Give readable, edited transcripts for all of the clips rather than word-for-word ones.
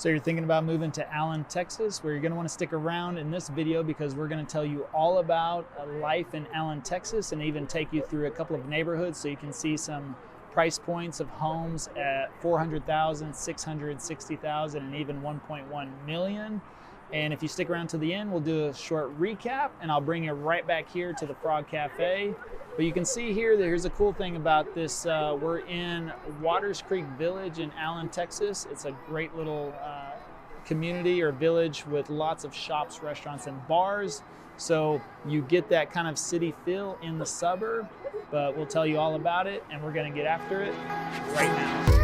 So you're thinking about moving to Allen, Texas, where you're going to want to stick around in this video because we're going to tell you all about life in Allen, Texas, and even take you through a couple of neighborhoods so you can see some price points of homes at $400,000, $660,000, and even $1.1 million. And if you stick around to the end, we'll do a short recap, and I'll bring you right back here to the Frog Cafe. But you can see here that here's a cool thing about this. We're in Waters Creek Village in Allen, Texas. It's a great little community or village with lots of shops, restaurants, and bars. So you get that kind of city feel in the suburb, but we'll tell you all about it, and we're gonna get after it right now.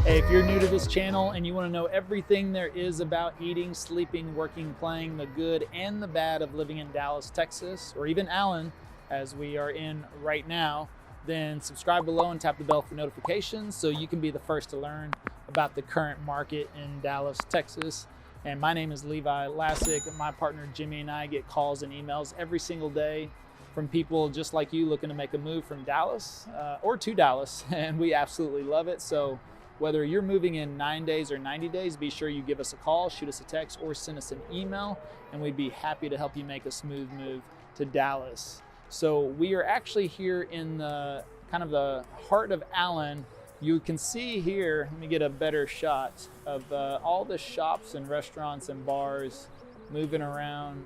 Hey, if you're new to this channel and you want to know everything there is about eating, sleeping, working, playing, the good and the bad of living in Dallas, Texas, or even Allen, as we are in right now, then subscribe below and tap the bell for notifications so you can be the first to learn about the current market in Dallas, Texas. And my name is Levi Lassick. My partner Jimmy and I get calls and emails every single day from people just like you looking to make a move from Dallas or to Dallas, and we absolutely love it. So whether you're moving in 9 days or 90 days, be sure you give us a call, shoot us a text, or send us an email, and we'd be happy to help you make a smooth move to Dallas. So we are actually here in the kind of the heart of Allen. You can see here, let me get a better shot of all the shops and restaurants and bars moving around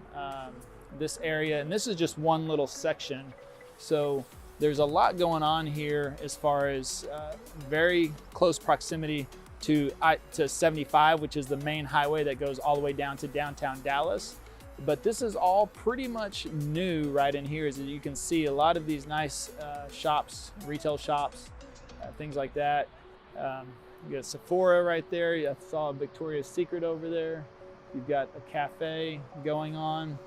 this area. And this is just one little section. So there's a lot going on here as far as very close proximity to 75, which is the main highway that goes all the way down to downtown Dallas. But this is all pretty much new right in here. As you can see, a lot of these nice shops, retail shops, things like that. You got Sephora right there. I saw Victoria's Secret over there. You've got a cafe going on.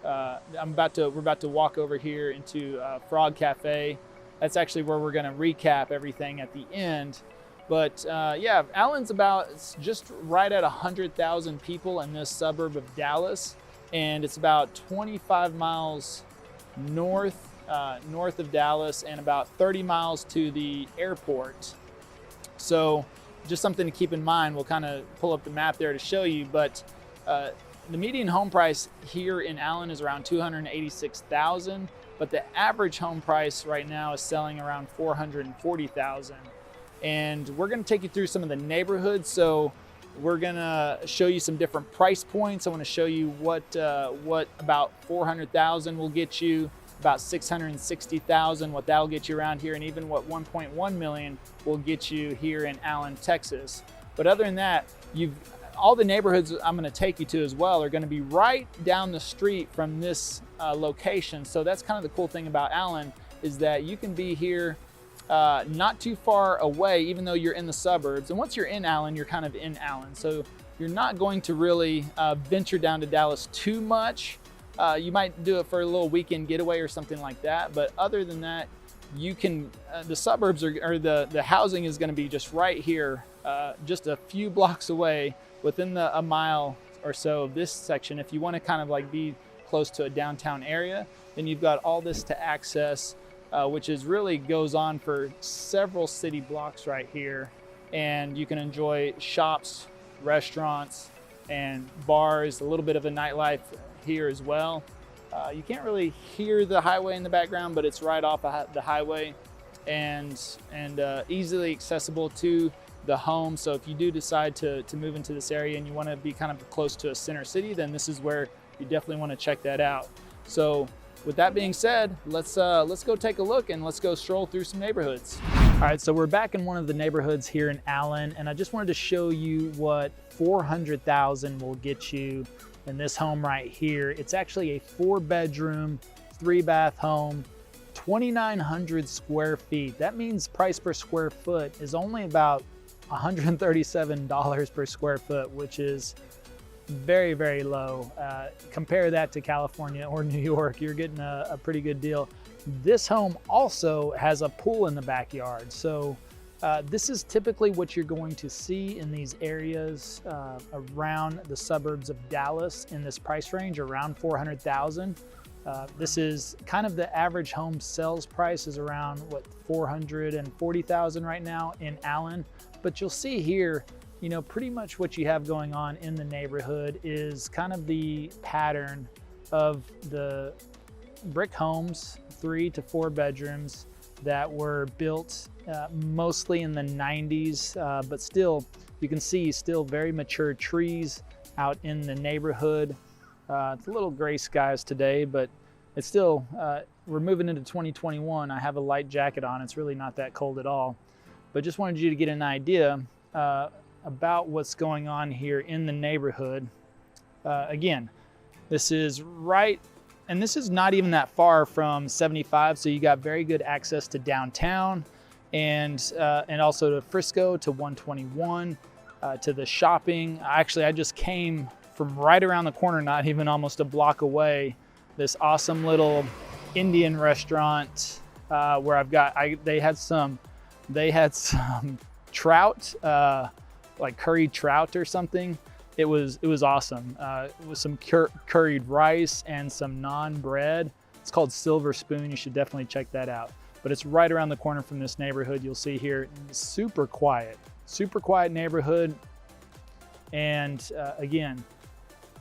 We're about to walk over here into Frog Cafe. That's actually where we're going to recap everything at the end. But yeah, Allen's it's just right at 100,000 people in this suburb of Dallas, and it's about 25 miles north of Dallas and about 30 miles to the airport. So just something to keep in mind. We'll kind of pull up the map there to show you, but the median home price here in Allen is around $286,000, but the average home price right now is selling around $440,000. And we're going to take you through some of the neighborhoods. So we're going to show you some different price points. I want to show you what about $400,000 will get you, about $660,000, what that'll get you around here, and even what $1.1 million will get you here in Allen, Texas. But other than that, all the neighborhoods I'm going to take you to as well are going to be right down the street from this location. So that's kind of the cool thing about Allen, is that you can be here not too far away, even though you're in the suburbs. And once you're in Allen, you're kind of in Allen. So you're not going to really venture down to Dallas too much. You might do it for a little weekend getaway or something like that. But other than that, you can, the suburbs or the housing is going to be just right here, just a few blocks away, within a mile or so of this section. If you want to kind of like be close to a downtown area, then you've got all this to access, which really goes on for several city blocks right here. And you can enjoy shops, restaurants, and bars, a little bit of a nightlife here as well. You can't really hear the highway in the background, but it's right off the highway and easily accessible to the home. So if you do decide to move into this area and you want to be kind of close to a center city, then this is where you definitely want to check that out. So with that being said, let's go take a look and let's go stroll through some neighborhoods. All right, so we're back in one of the neighborhoods here in Allen, and I just wanted to show you what $400,000 will get you in this home right here. It's actually a 4-bedroom, 3-bath home, 2,900 square feet. That means price per square foot is only about $137 per square foot, which is very, very low. Compare that to California or New York, you're getting a pretty good deal. This home also has a pool in the backyard. So this is typically what you're going to see in these areas around the suburbs of Dallas in this price range, around $400,000. This is kind of the average home sales price is around what, 440,000 right now in Allen. But you'll see here, you know, pretty much what you have going on in the neighborhood is kind of the pattern of the brick homes, 3 to 4 bedrooms that were built mostly in the 90s, but still, you can see still very mature trees out in the neighborhood. It's a little gray skies today, but it's still, we're moving into 2021. I have a light jacket on. It's really not that cold at all, but just wanted you to get an idea about what's going on here in the neighborhood. Again, this is right, and this is not even that far from 75, so you got very good access to downtown and also to Frisco, to 121, to the shopping. Actually, I just came from right around the corner, not even almost a block away, this awesome little Indian restaurant where they had some trout, like curried trout or something. It was awesome. It was some curried rice and some naan bread. It's called Silver Spoon. You should definitely check that out. But it's right around the corner from this neighborhood. You'll see here, super quiet neighborhood. And again,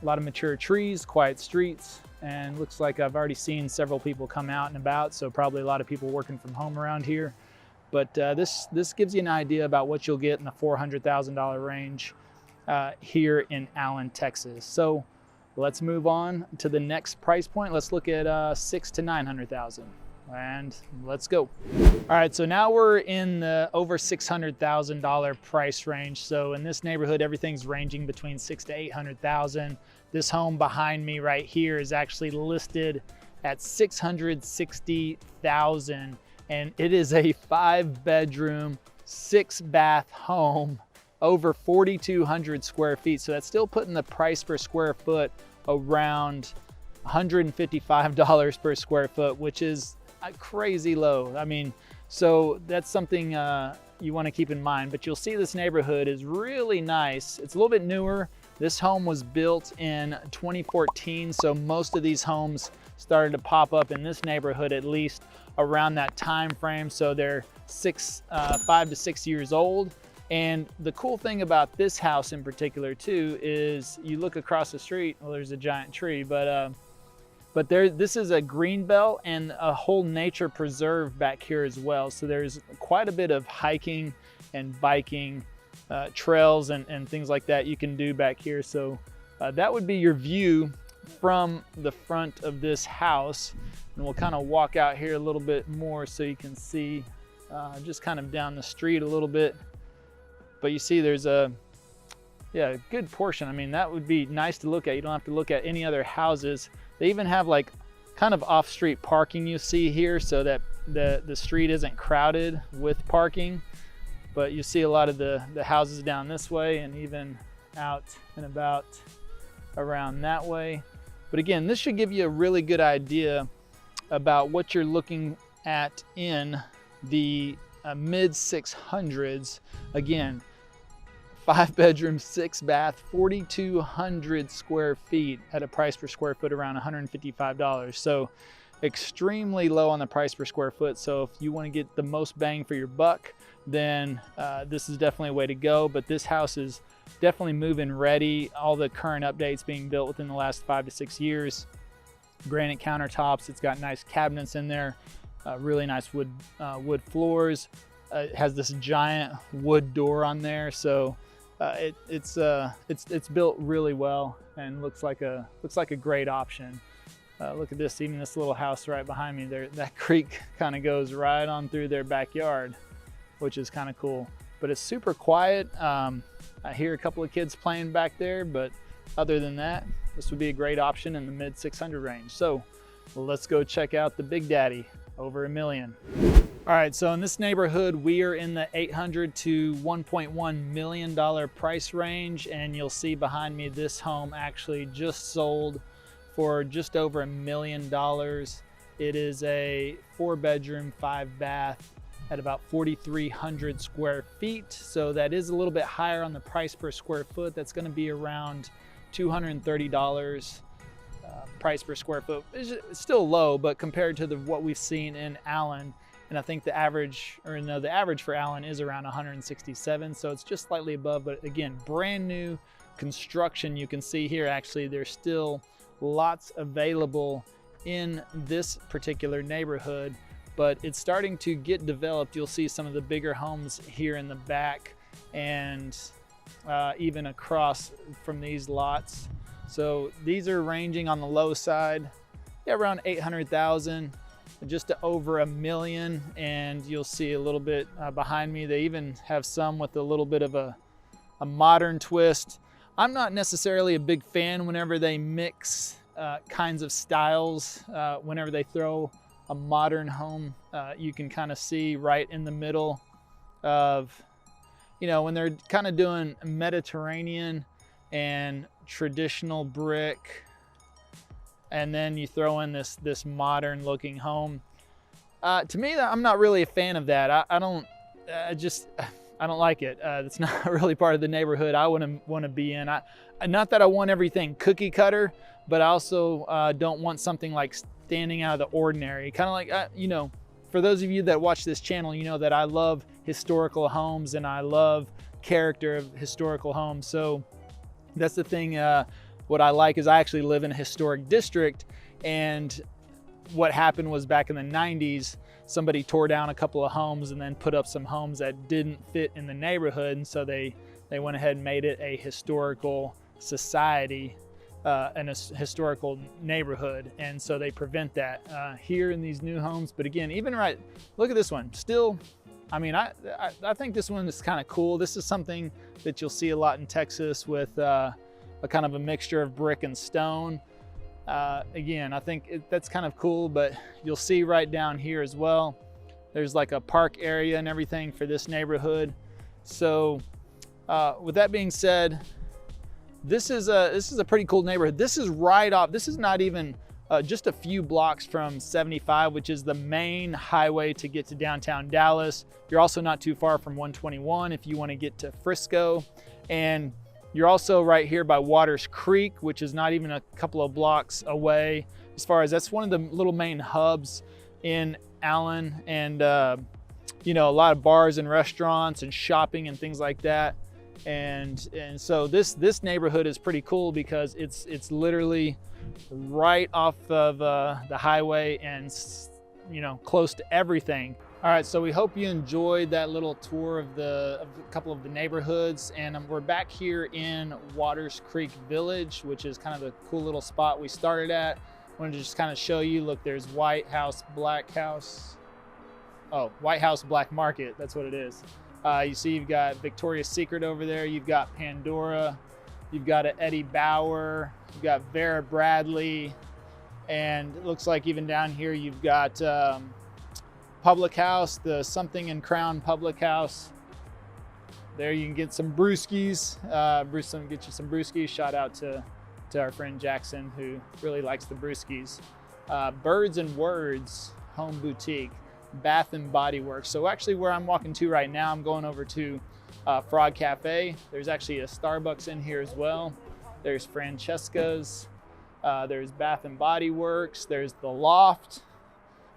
a lot of mature trees, quiet streets, and looks like I've already seen several people come out and about, so probably a lot of people working from home around here. But this gives you an idea about what you'll get in the $400,000 range here in Allen, Texas. So let's move on to the next price point. Let's look at $600,000 to $900,000, and let's go. All right, so now we're in the over $600,000 price range. So in this neighborhood, everything's ranging between $600,000 to $800,000. This home behind me right here is actually listed at $660,000, and it is a 5-bedroom, 6-bath home, over 4,200 square feet. So that's still putting the price per square foot around $155 per square foot, which is crazy low. I mean, so that's something you want to keep in mind. But you'll see this neighborhood is really nice. It's a little bit newer. This home was built in 2014, so most of these homes started to pop up in this neighborhood at least around that time frame. So they're 5 to 6 years old. And the cool thing about this house in particular too is you look across the street, well, there's a giant tree, but this is a green belt and a whole nature preserve back here as well. So there's quite a bit of hiking and biking trails and things like that you can do back here. So that would be your view from the front of this house. And we'll kind of walk out here a little bit more so you can see just kind of down the street a little bit. But you see there's a good portion. I mean, that would be nice to look at. You don't have to look at any other houses. They even have like kind of off-street parking you see here so that the street isn't crowded with parking. But you see a lot of the houses down this way and even out and about around that way. But again, this should give you a really good idea about what you're looking at in the mid 600s. Again, 5-bedroom, 6-bath, 4,200 square feet at a price per square foot around $155. So extremely low on the price per square foot. So if you want to get the most bang for your buck, then this is definitely a way to go. But this house is definitely move-in ready. All the current updates being built within the last 5 to 6 years. Granite countertops. It's got nice cabinets in there. Really nice wood floors. It has this giant wood door on there. So it's built really well and looks like a great option. Look at this. Even this little house right behind me there. That creek kind of goes right on through their backyard, which is kind of cool. But it's super quiet. I hear a couple of kids playing back there, but other than that, this would be a great option in the mid 600 range. So let's go check out the Big Daddy, over $1 million. All right, so in this neighborhood, we are in the $800,000 to $1.1 million price range. And you'll see behind me, this home actually just sold for just over $1 million. It is a 4-bedroom, 5-bath at about 4,300 square feet. So that is a little bit higher on the price per square foot. That's gonna be around $230 price per square foot is still low, but compared to what we've seen in Allen, and I think the average, or no, the average for Allen is around 167, so it's just slightly above. But again, brand new construction. You can see here, actually, there's still lots available in this particular neighborhood, but it's starting to get developed. You'll see some of the bigger homes here in the back, and even across from these lots. So these are ranging on the low side, yeah, around 800,000, just to over $1 million. And you'll see a little bit behind me, they even have some with a little bit of a modern twist. I'm not necessarily a big fan whenever they mix kinds of styles. Whenever they throw a modern home, you can kind of see right in the middle of, you know, when they're kind of doing Mediterranean and traditional brick, and then you throw in this modern looking home. To me, I'm not really a fan of that. I don't like it. It's not really part of the neighborhood I want to be in. Not that I want everything cookie cutter, but I also don't want something like standing out of the ordinary. Kind of like, you know, for those of you that watch this channel, you know that I love historical homes and I love character of historical homes. So that's the thing. What I like is I actually live in a historic district, and what happened was back in the 90s, somebody tore down a couple of homes and then put up some homes that didn't fit in the neighborhood, and so they went ahead and made it a historical society and a historical neighborhood, and so they prevent that here in these new homes. But again, even right, look at this one. Still, I mean, I think this one is kind of cool. This is something that you'll see a lot in Texas with a kind of a mixture of brick and stone. Again, I think that's kind of cool, but you'll see right down here as well, there's like a park area and everything for this neighborhood. So with that being said, this is a pretty cool neighborhood. This is right off, this is not even just a few blocks from 75, which is the main highway to get to downtown Dallas. You're also not too far from 121 if you want to get to Frisco. And you're also right here by Waters Creek, which is not even a couple of blocks away. As far as that's one of the little main hubs in Allen, and you know, a lot of bars and restaurants and shopping and things like that. And so this neighborhood is pretty cool because it's literally right off of the highway and, you know, close to everything. All right, so we hope you enjoyed that little tour of a couple of the neighborhoods, and we're back here in Waters Creek Village, which is kind of the cool little spot we started at. I wanted to just kind of show you, look, there's White House, Black Market, that's what it is. You see you've got Victoria's Secret over there, you've got Pandora, you've got an Eddie Bauer, you've got Vera Bradley, and it looks like even down here you've got Public House, the Something and Crown Public House. There you can get some brewskis. Bruce can get you some brewskis. Shout out to our friend Jackson, who really likes the brewskis. Birds and Words Home Boutique, Bath and Body Works. So actually where I'm walking to right now, I'm going over to Frog Cafe. There's actually a Starbucks in here as well. There's Francesca's. There's Bath and Body Works. There's The Loft.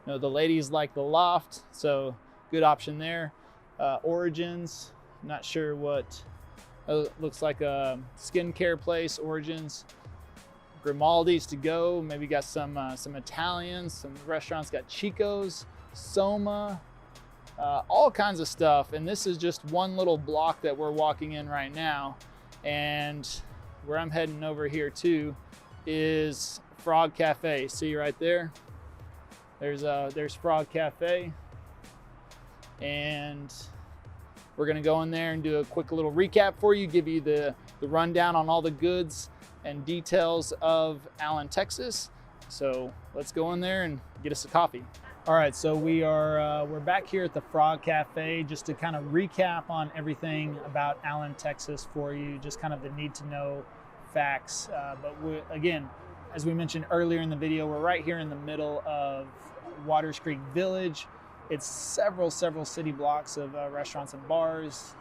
You know, the ladies like The Loft, so good option there. Origins, not sure what, looks like a skincare place, Origins. Grimaldi's to go, maybe got some Italians, some restaurants, got Chico's, Soma, all kinds of stuff. And this is just one little block that we're walking in right now. And where I'm heading over here to is Frog Cafe. See right there? There's Frog Cafe, and we're gonna go in there and do a quick little recap for you, give you the rundown on all the goods and details of Allen, Texas. So let's go in there and get us a coffee. All right, so we're back here at the Frog Cafe just to kind of recap on everything about Allen, Texas for you, just kind of the need to know facts. But again, as we mentioned earlier in the video, we're right here in the middle of Waters Creek Village. It's several city blocks of restaurants and bars,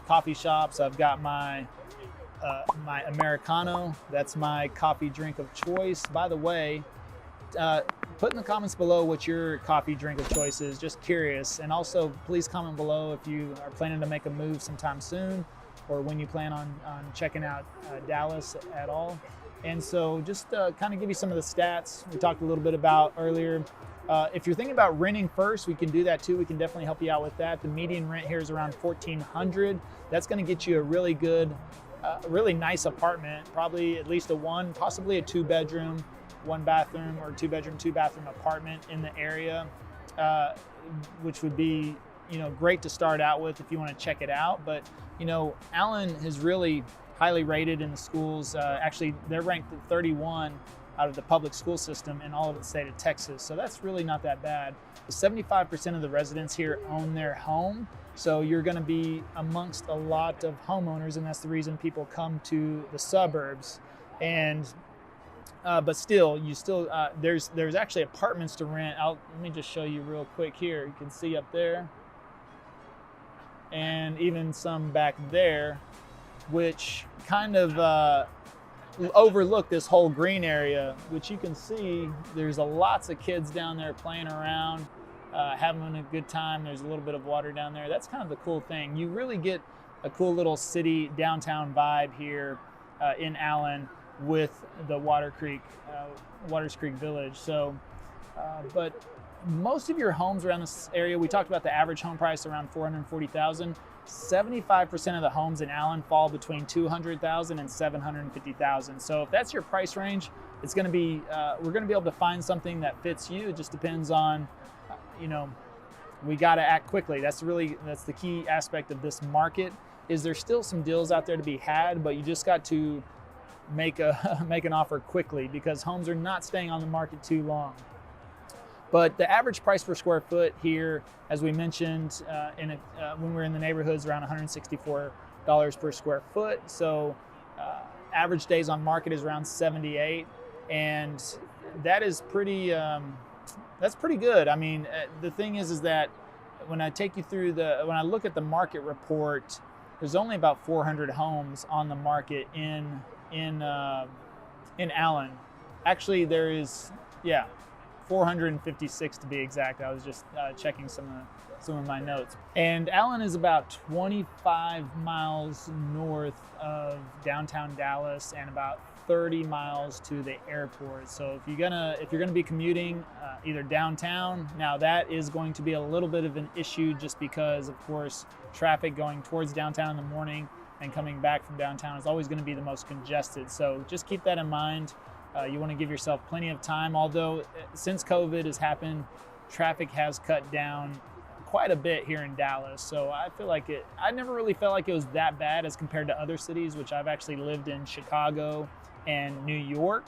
coffee shops. I've got my my Americano. That's my coffee drink of choice. By the way, put in the comments below what your coffee drink of choice is, just curious. And also please comment below if you are planning to make a move sometime soon, or when you plan on checking out Dallas at all. And so just kind of give you some of the stats we talked a little bit about earlier. If you're thinking about renting first, we can do that too. We can definitely help you out with that. The median rent here is around $1,400. That's going to get you a really good, really nice apartment, probably at least a one, possibly a 2-bedroom, 1-bathroom, or 2-bedroom, 2-bathroom apartment in the area, which would be, great to start out with if you want to check it out. But, Allen is really highly rated in the schools. Actually, they're ranked at 31 out of the public school system in all of the state of Texas. So that's really not that bad. 75% of the residents here own their home. So you're going to be amongst a lot of homeowners, and that's the reason people come to the suburbs. And but still, there's actually apartments to rent. Let me just show you real quick here. You can see up there, and even some back there, which kind of overlook this whole green area, which you can see there's lots of kids down there playing around, having a good time. There's a little bit of water down there. That's kind of the cool thing. You really get a cool little city downtown vibe here in Allen with the Waters Creek Village. So, but most of your homes around this area, we talked about the average home price around $440,000. 75% of the homes in Allen fall between $200,000 and $750,000. So if that's your price range, it's going to be we're going to be able to find something that fits you. It just depends on, we got to act quickly. That's the key aspect of this market. Is there's still some deals out there to be had, but you just got to make an offer quickly, because homes are not staying on the market too long. But the average price per square foot here, as we mentioned, when we're in the neighborhoods, around $164 per square foot. So average days on market is around 78, and that is that's pretty good. I mean, the thing is that when I take you through when I look at the market report, there's only about 400 homes on the market in Allen. Actually, there is 456 to be exact. I was just checking some of my notes. And Allen is about 25 miles north of downtown Dallas and about 30 miles to the airport. So if you're gonna be commuting either downtown, now that is going to be a little bit of an issue, just because of course traffic going towards downtown in the morning and coming back from downtown is always going to be the most congested. So just keep that in mind. You want to give yourself plenty of time, although since COVID has happened, traffic has cut down quite a bit here in Dallas. So I feel like I never really felt like it was that bad as compared to other cities, which I've actually lived in Chicago and New York,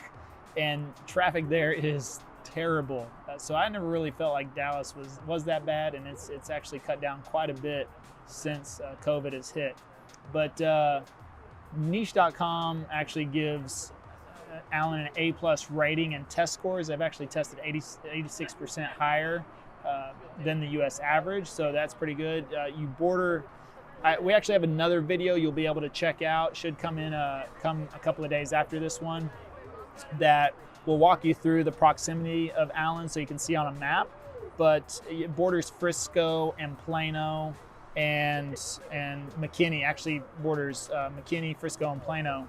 and traffic there is terrible. So I never really felt like Dallas was that bad, and it's actually cut down quite a bit since COVID has hit. But niche.com actually gives Allen an A+ rating and test scores. They've actually tested 86% higher than the US average, so that's pretty good. We actually have another video you'll be able to check out, should come a couple of days after this one, that will walk you through the proximity of Allen so you can see on a map. But it borders Frisco and Plano, and McKinney. Actually borders McKinney, Frisco, and Plano.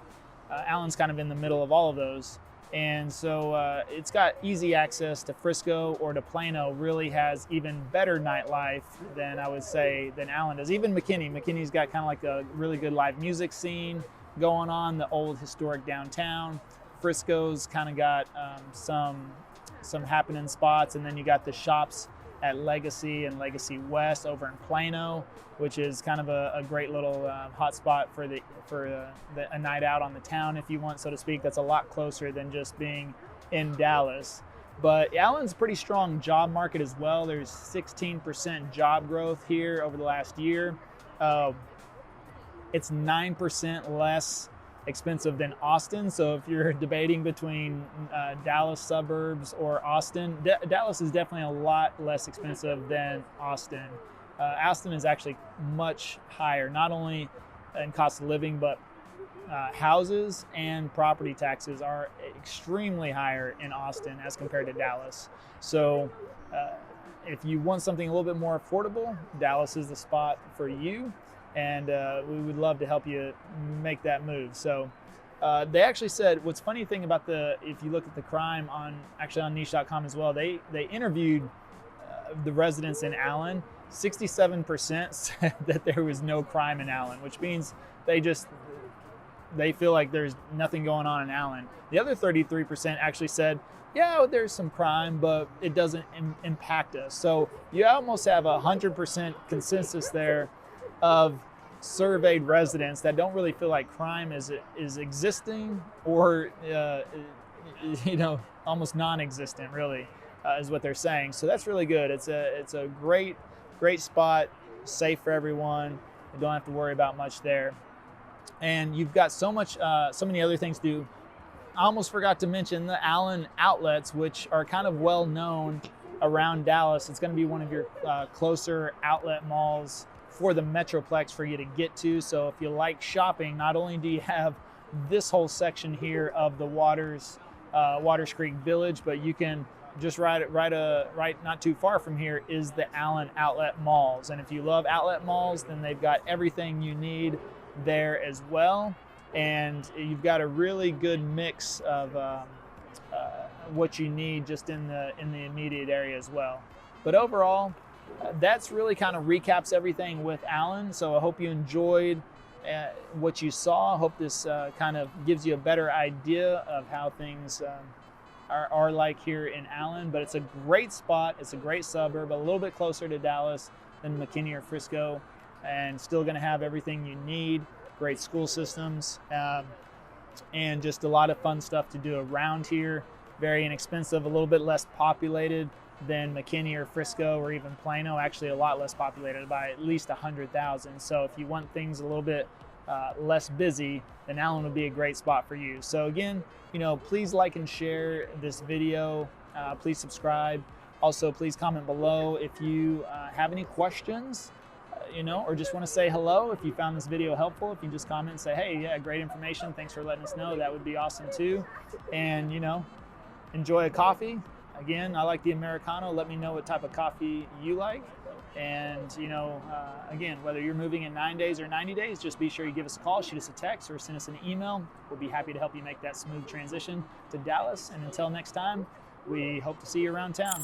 Allen's kind of in the middle of all of those. And so it's got easy access to Frisco or to Plano. Really has even better nightlife than I would say than Allen does. Even McKinney. McKinney's got kind of like a really good live music scene going on, the old historic downtown. Frisco's kind of got some happening spots, and then you got the shops at Legacy and Legacy West over in Plano, which is kind of a great little hot spot for a night out on the town, if you want, so to speak. That's a lot closer than just being in Dallas. But Allen's a pretty strong job market as well. There's 16% job growth here over the last year. It's 9% less expensive than Austin. So if you're debating between Dallas suburbs or Austin, Dallas is definitely a lot less expensive than Austin. Austin is actually much higher, not only in cost of living, but houses and property taxes are extremely higher in Austin as compared to Dallas. So if you want something a little bit more affordable, Dallas is the spot for you, and we would love to help you make that move. So they actually said, what's funny thing about if you look at the crime on niche.com as well, they interviewed the residents in Allen. 67% said that there was no crime in Allen, which means they feel like there's nothing going on in Allen. The other 33% actually said, yeah, there's some crime, but it doesn't impact us. So you almost have 100% consensus there of surveyed residents that don't really feel like crime is existing, or almost non-existent, really, is what they're saying. So that's really good. It's a great spot, safe for everyone. You don't have to worry about much there. And you've got so many other things to do. I almost forgot to mention the Allen outlets, which are kind of well known around Dallas. It's going to be one of your closer outlet malls for the Metroplex for you to get to. So if you like shopping, not only do you have this whole section here of the Waters Creek Village, but you can just right not too far from here is the Allen outlet malls. And if you love outlet malls, then they've got everything you need there as well. And you've got a really good mix of what you need just in the immediate area as well. But overall, that's really kind of recaps everything with Allen. So I hope you enjoyed what you saw. I hope this kind of gives you a better idea of how things are like here in Allen. But it's a great spot. It's a great suburb, a little bit closer to Dallas than McKinney or Frisco, and still going to have everything you need. Great school systems, and just a lot of fun stuff to do around here. Very inexpensive, a little bit less populated than McKinney or Frisco or even Plano. Actually, a lot less populated by at least 100,000. So if you want things a little bit less busy, then Allen would be a great spot for you. So again, please like and share this video. Please subscribe. Also, please comment below if you have any questions. Or just want to say hello. If you found this video helpful, if you just comment and say, hey, yeah, great information, thanks for letting us know, that would be awesome too. And enjoy a coffee. Again, I like the Americano. Let me know what type of coffee you like. And again, whether you're moving in 9 days or 90 days, just be sure you give us a call, shoot us a text, or send us an email. We'll be happy to help you make that smooth transition to Dallas. And until next time, we hope to see you around town.